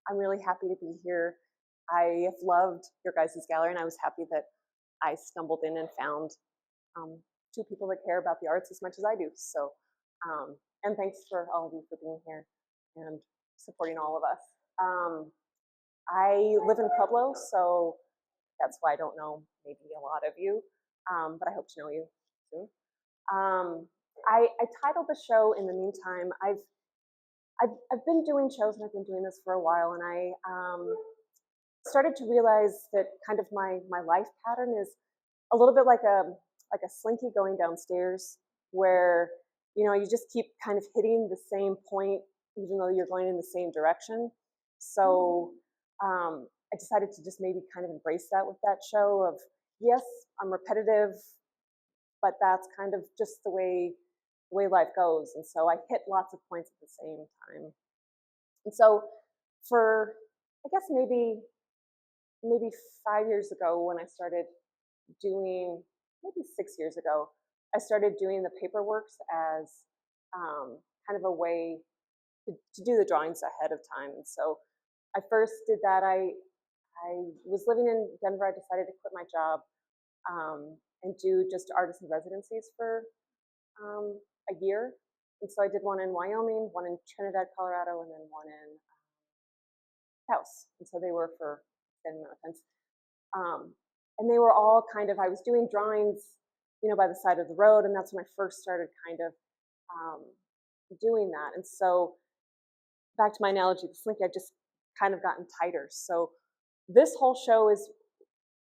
I'm really happy to be here. I have loved your guys' gallery, and I was happy that I stumbled in and found two people that care about the arts as much as I do. So, and thanks for all of you for being here and supporting all of us. I live in Pueblo, so that's why I don't know maybe a lot of you, but I hope to know you soon. I titled the show in the meantime. I've been doing shows, and I've been doing this for a while, and I started to realize that kind of my life pattern is a little bit like a slinky going downstairs, where you just keep kind of hitting the same point even though you're going in the same direction. So I decided to just maybe kind of embrace that with that show of, yes, I'm repetitive, but that's kind of just the way life goes. And so I hit lots of points at the same time. And so for, I guess maybe 5 years ago, when I started doing, maybe 6 years ago, I started doing the paperworks as kind of a way to do the drawings ahead of time. And so I first did that. I was living in Denver. I decided to quit my job and do just artist in residencies for a year. And so I did one in Wyoming, one in Trinidad, Colorado, and then one in Taos. And so they were for Americans. And they were all kind of, I was doing drawings, by the side of the road, and that's when I first started kind of doing that. And so back to my analogy, the slinky, I've just kind of gotten tighter. So this whole show is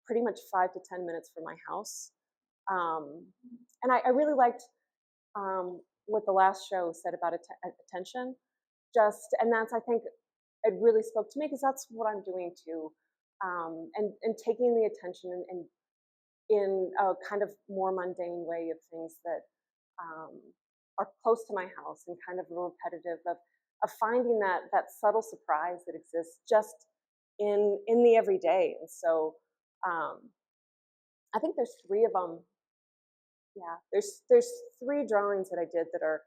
pretty much 5 to 10 minutes from my house. And I really liked what the last show said about attention. And that's, I think, it really spoke to me, because that's what I'm doing too. And taking the attention and in a kind of more mundane way of things that are close to my house, and kind of repetitive of finding that subtle surprise that exists just in the everyday. And so I think there's 3 of them. Yeah, there's 3 drawings that I did that are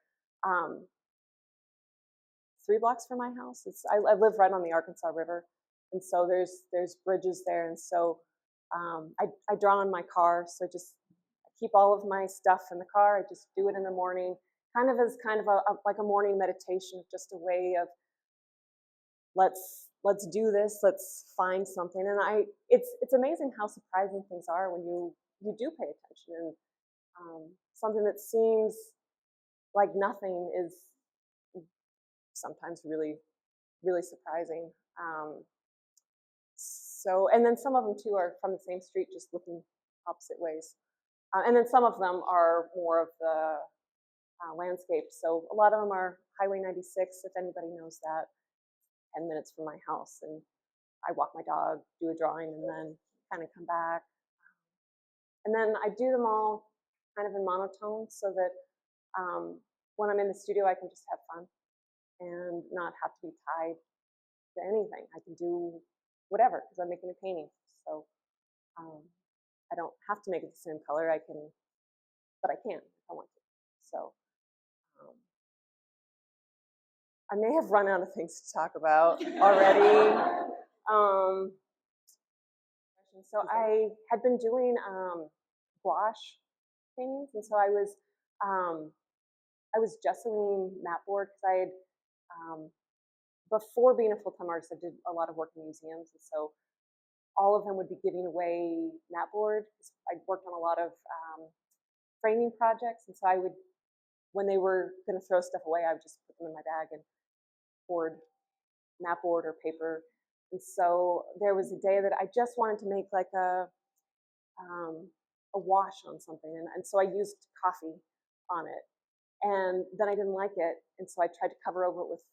3 blocks from my house. I live right on the Arkansas River, and so there's bridges there. And so I draw in my car, so just keep all of my stuff in the car. I just do it in the morning, kind of as kind of like a morning meditation, just a way of let's do this, let's find something. And it's amazing how surprising things are when you do pay attention. And something that seems like nothing is sometimes really, really surprising. So, and then some of them too are from the same street, just looking opposite ways. And then some of them are more of the landscape. So a lot of them are Highway 96, if anybody knows that, 10 minutes from my house. And I walk my dog, do a drawing, and then kind of come back. And then I do them all kind of in monotone, so that when I'm in the studio, I can just have fun and not have to be tied to anything. I can do whatever, because I'm making a painting. So I don't have to make it the same color. But I can if I want to. So I may have run out of things to talk about already. So I had been doing gouache paintings, and so I was gessoing mat board, because I had before being a full-time artist, I did a lot of work in museums, and so all of them would be giving away mat board. I'd worked on a lot of framing projects, and so I would, when they were going to throw stuff away, I would just put them in my bag and board mat board or paper. And so there was a day that I just wanted to make like a wash on something, and so I used coffee on it, and then I didn't like it, and so I tried to cover over it with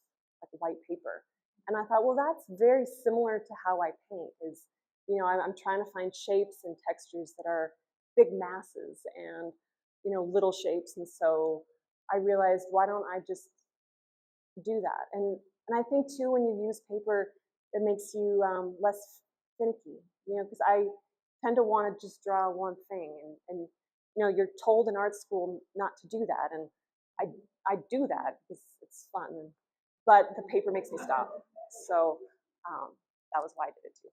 like white paper. And I thought, well, that's very similar to how I paint. Is I'm trying to find shapes and textures that are big masses and little shapes. And so I realized, why don't I just do that? And I think too, when you use paper, it makes you less finicky, because I tend to want to just draw one thing, and you're told in art school not to do that, and I do that because it's fun, but the paper makes me stop. So That was why I did it too.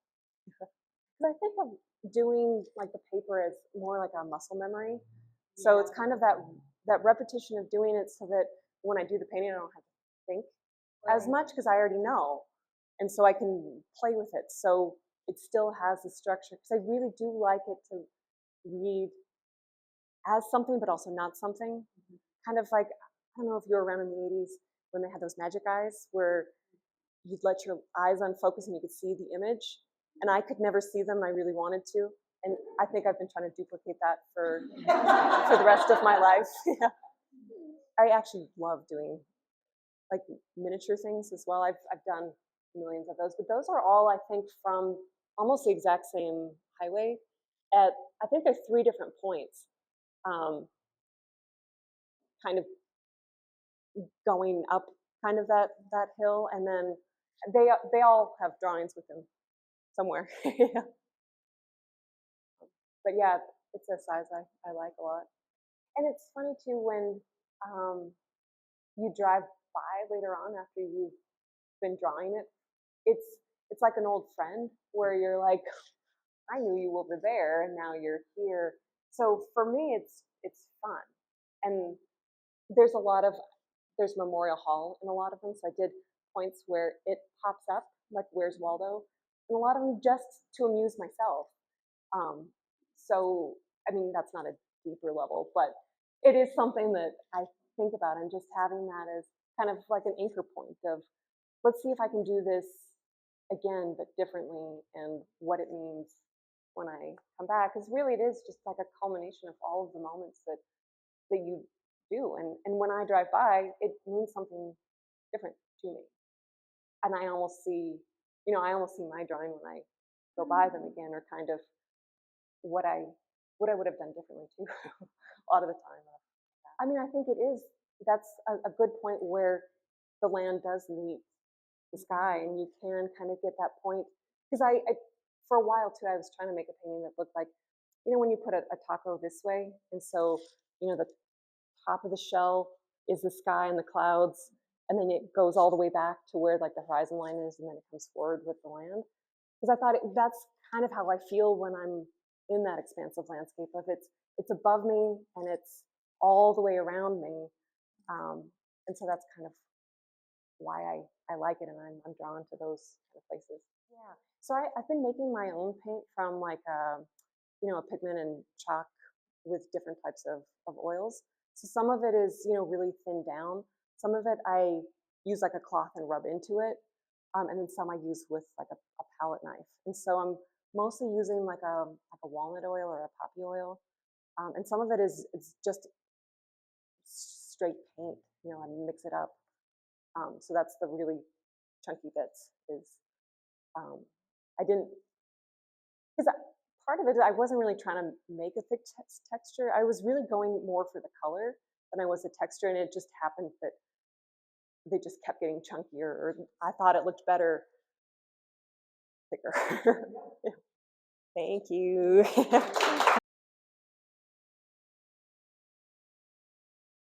But I think of doing like the paper as more like a muscle memory. So it's kind of that repetition of doing it so that when I do the painting, I don't have to think as much because I already know. And so I can play with it. So it still has the structure because I really do like it to read as something, but also not something. Kind of like, I don't know if you were around in the 80s when they had those magic eyes where you'd let your eyes unfocus and you could see the image. And I could never see them. I really wanted to. And I think I've been trying to duplicate that for the rest of my life. Yeah. I actually love doing like miniature things as well. I've done millions of those, but those are all, I think, from almost the exact same highway at, I think there's 3 different points, kind of going up kind of that hill, and then they all have drawings with them somewhere. Yeah. But yeah, it's a size I like a lot. And it's funny too when you drive by later on after you've been drawing it. It's like an old friend where you're like, I knew you over there, and now you're here. So for me, it's fun, and there's Memorial Hall in a lot of them. So I did points where it pops up, like Where's Waldo, and a lot of them just to amuse myself. So I mean, that's not a deeper level, but it is something that I think about, and just having that as kind of like an anchor point of, let's see if I can do this again, but differently, and what it means when I come back. Because really, it is just like a culmination of all of the moments that you do. And when I drive by, it means something different to me. And I almost see my drawing when I go by them again, or kind of what I would have done differently too. A lot of the time. I mean, I think that's a good point where the land does meet the sky, and you can kind of get that point. Because I for a while too, I was trying to make a painting that looked like, when you put a taco this way, and so the top of the shell is the sky and the clouds, and then it goes all the way back to where like the horizon line is, and then it comes forward with the land. Because I thought that's kind of how I feel when I'm in that expansive landscape of it's above me and it's all the way around me, and so that's kind of why I like it, and I'm drawn to those kind of places. Yeah. So I've been making my own paint from like a pigment and chalk with different types of oils. So some of it is really thinned down. Some of it I use like a cloth and rub into it, and then some I use with like a palette knife. And so I'm mostly using like a walnut oil or a poppy oil, and some of it is it's just straight paint. I mix it up. So that's the really chunky bits. I didn't, because part of it, I wasn't really trying to make a thick texture. I was really going more for the color than I was the texture, and it just happened that they just kept getting chunkier, or I thought it looked better thicker. Thank you.